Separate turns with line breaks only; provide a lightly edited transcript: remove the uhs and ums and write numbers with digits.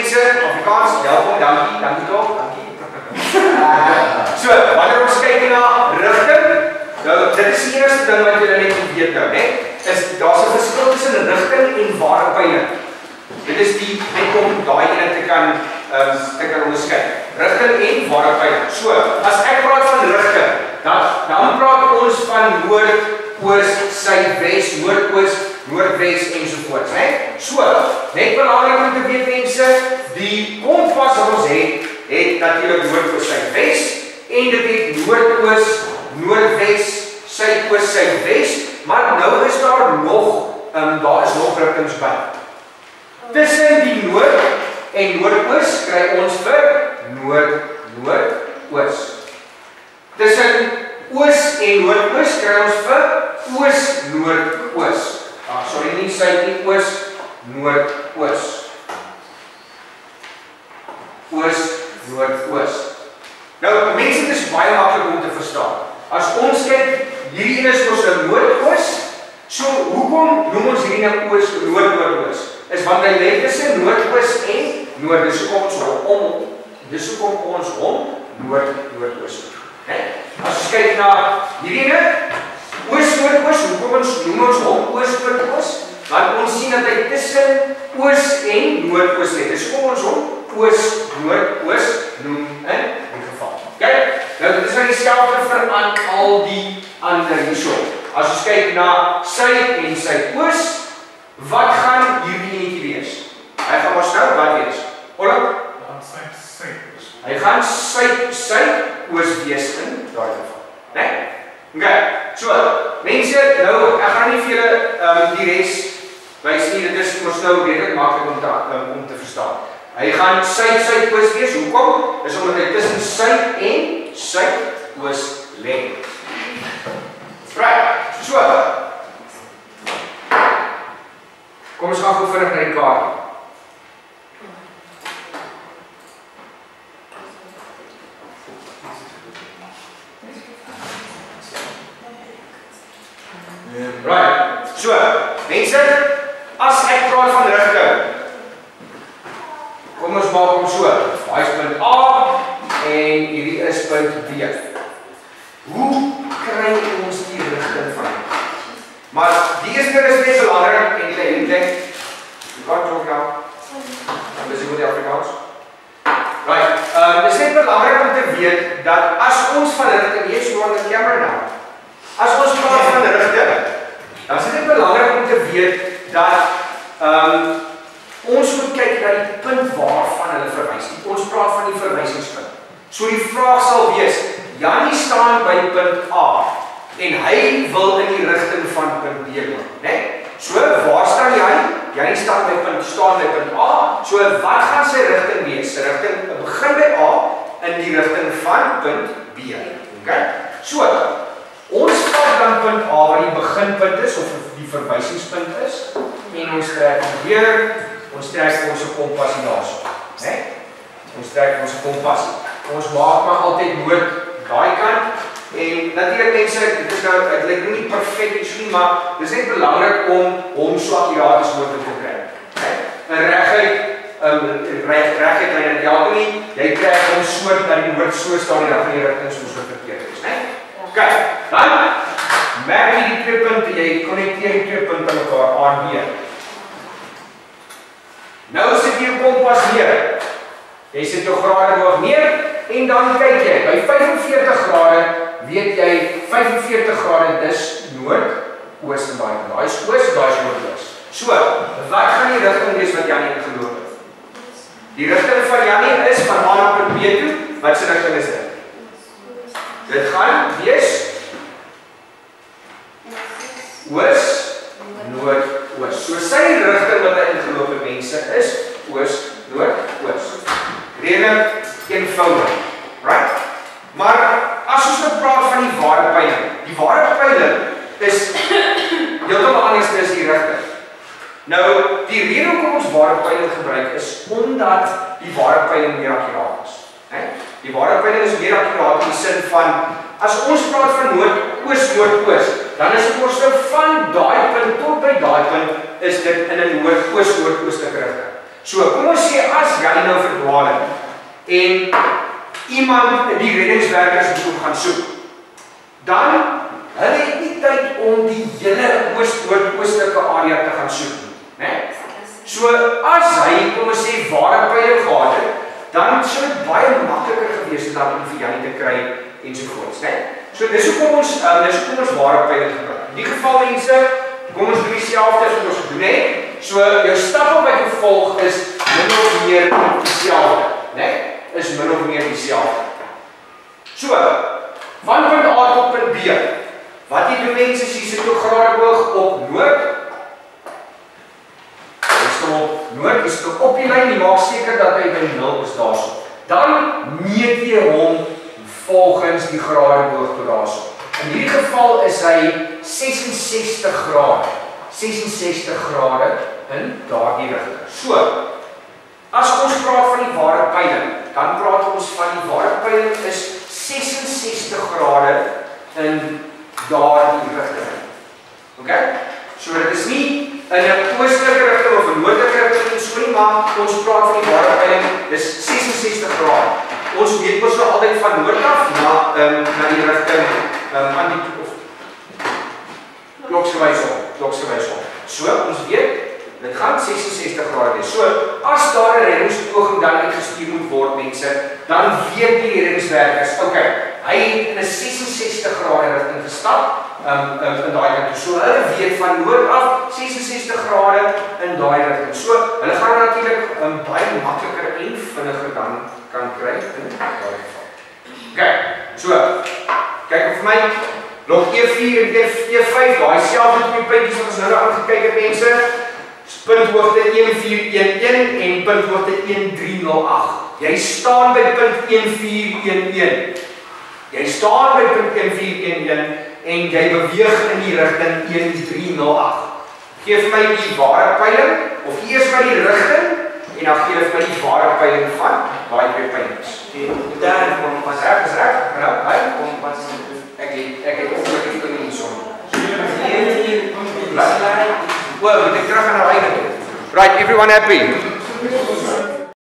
mense, Afrikaans, welkom, dankie toch, dankie. So, wanneer ons kyk na rigting, nou, dit is die eerste ding wat julle net moet weet nou, is daar's 'n verskil tussen rigting en ware peiling. Dit is net om daai ene te kan onderskei. Rigting en ware peiling. So, as ek praat van rigting, dan praat ons van noord, oos, suidwes, noordoos, noordwes ensovoorts, So, net belangrik om te weet mense, die kompas wat ons het natuurlik noordoos, suidwes en dit het noordoos, noordwes, suidoos, suidwes, maar nou is daar nog rigtings by. Tussen die noord en noordoos kry ons vir noord-noordoos. Tussen oos en noordoos kry ons vir oos-noordoos. Sorry, nie suid nie, oos-noordoos. Oos-noordoos. Nou, mense, dit is baie maklik om te verstaan. As ons kyk, hierdie ene is ons 'n noordoos, so hoekom noem ons hierdie nou noord-noordoos? Is want hy lê tussen noordoos en noord, dis hoekom ons hom noord-noordoos noem. As ons kyk na hierdie ene, oos-noordoos, hoekom noem ons hom oos-noordoos? Want ons sien dat hy tussen oos en noordoos lê. Dis hoekom ons hom oos-noordoos noem in die geval. Nou dit is nou dieselfde vir al die ander hierso. As ons kyk na suid en suidoos, wat gaan hierdie enetjie wees? Hy gaan maar nou wat wees? Oorlog? Hy gaan suidoos wees in daai geval. So, mense, nou, ek gaan nie vir julle die res wys nie, dit is ons nou redelijk maklik om te verstaan. Hy gaan suidoos wees, hoekom? Dis omdat hy tussen suid en suidoos lê. Right, so. Kom ons gaan gou vinnig na die kaart. Right, so, mense, as ek praat van rigting, kom ons maak hom so, hy is punt A en hierdie is punt B. Hoe kry ons die rigting van hom? Maar die eerste is net belangrik en die eindelijk, you can't talk now, I'm busy with the Afrikaans. Right, dit is net belangrik om te weet dat as ons van rigting, jy is gewoon in die camera nou, as ons praat van rigting, dan is dit belangrik om te weet dat ons moet kyk na die punt waarvan hulle verwys. Ons praat van die verwysingspunt. So die vraag sal wees, Janie staan by punt A en hy wil in die rigting van punt B loop, So waar staan Janie? Janie staan by punt A. So wat gaan sy rigting wees? Sy rigting begin by A in die rigting van punt B. So ons vat dan punt A wat die beginpunt is of die verwysingspunt is en ons trek hom weer, ons trek ons kompas daarso, Ons trek ons kompas. Ons maak maar altyd noord daai kant en natuurlik mense, dit is nou dit lyk nie perfek nie, maar dis net belangrik om hom so akkuraat as moontlik te kry. 'n reguit lyn in elke nie, jy trek hom so dat die noord so staan en dan gaan die rigtings moes verkeerd wees, Kyk, dan merk jy die 2 punte, jy konnekteer die 2 punte mekaar aan weer. Nou sit jy jou kompas neer. Jy sit jou grade boog neer en dan kyk jy, by 45 grade weet jy 45 grade dis noord-oos en daai is oos, daai is noord-oos. So, wat gaan die rigting wees wat Janie ingeloop het? Die rigting van Janie is van A na punt B toe, wat se rigting is dit? Dit gaan wees oos, noord-oos. So sy rigting wat hy ingeloop het mense is oos, noord-oos. Redelijk eenvoudig, right? Maar as ons nou praat van die ware peiling is heeltemal anders as die rigting. Nou, die rede hoekom ons ware peiling gebruik is omdat die ware peiling meer akkuraat is. Die ware peiling is meer akkuraat in die sin van, as ons praat van noord-oos, noord-oos, dan is dit ons nou van daai punt tot by daai punt, is dit in 'n noord-oos, noord-oostelike rigting. So, kom ons sê, as jy hy nou verdwaal het. En iemand, die reddingswerkers moet hom gaan soek. Dan, hulle het nie tyd om die hele oostelike area te gaan soek nie, né? So as hy, kom ons sê, ware peiling gehad het, dan sou dit baie makliker gewees het om vir Jannie te kry ensovoorts, né? So dis hoekom ons ware peiling gebruik. In die geval mense, kom ons doen dieselfde as wat ons gedoen het. So jou stappe wat jy volg is min of meer dieselfde, né? Is min of meer dieselfde. So, van punt A tot punt B. Wat jy doen mense, as jy sit jou gradeboog op noord. Jy stel op noord, jy stel op die lyn, jy maak seker dat hy by 0 is daarso. Dan meet jy hom volgens die gradeboog tot daarso. In hierdie geval is hy 66 grade. 66 grade in daardie rigting. So, as ons praat van die ware peiling, dan praat ons van die ware peiling is 66 grade in daardie rigting. Okay? So dit is nie in 'n oostelike rigting of 'n noordelike rigting so nie, maar ons praat van die ware peiling is 66 grade. Ons weet mos nou altyd van noord af na die rigting aan die kloksgewys om. So ons weet dit gaan 66 grade wees. So as daar 'n reddingspoging dan uitgestuur moet word mense, dan weet die reddingswerkers, okay, hy het in 'n 66 grade rigting gestap in daai kant toe. So hulle weet van noord af 66 grade in daai rigting. So hulle gaan natuurlik baie makliker en vinniger dan kan kry in daai geval. Okay. So kyk vir my log E4 en E5, daai selfde twee puntjies wat ons nou aangekyk het mense. Punthoogte 1411 en punthoogte 1308. Jy staan by punt 1411. Jy staan by punt 1411 en jy beweeg in die rigting 1308. Gee vir my die ware peiling of eers my die rigting en dan gee vir my die ware peiling van daai twee puntjies. Dan kom pas reg. Nou, hy kom pas ek het ongelukkig toe nie so. Well, we can terug aan 'n ry toe. Right, everyone happy?